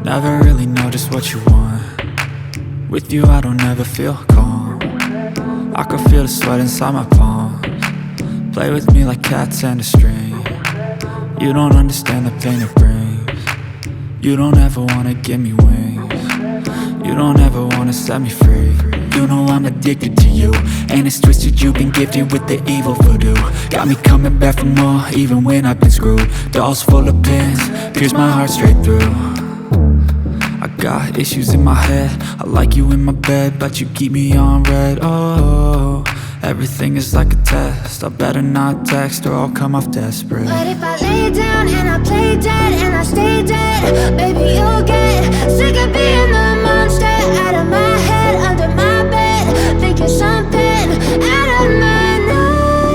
Never really know just what you want. With you I don't ever feel calm. I can feel the sweat inside my palms. Play with me like cats and a string. You don't understand the pain it brings. You don't ever wanna give me wings. You don't ever wanna set me free. You know I'm addicted to you, and it's twisted, you've been gifted with the evil voodoo. Got me coming back for more, even when I've been screwed. Dolls full of pins, pierce my heart straight through. I got issues in my head, I like you in my bed, but you keep me on red. Oh, everything is like a test, I better not text or I'll come off desperate. But if I lay down and I play dead and I stay dead, baby you'll get sick of being the monster out of my head, under my bed, thinking something out of my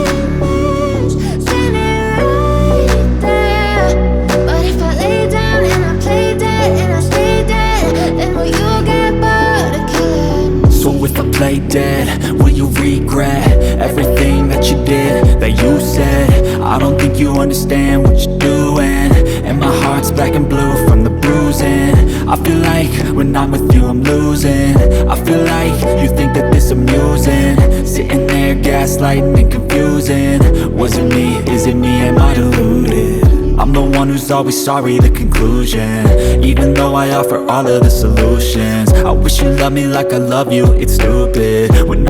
nightmares, standing right there. But if I lay down and I play dead and I stay dead, then will you get bored of killing? So if I play dead, will you regret everything that you did, that you said? I don't think you understand what you're doing, and my heart's black and blue from the bruising. I feel like when I'm with you I'm losing. I feel like you think that this amusing, sitting there gaslighting and confusing. Was it me? Is it me? Am I deluded? I'm the one who's always sorry, the conclusion. Even though I offer all of the solutions, I wish you loved me like I love you, it's stupid when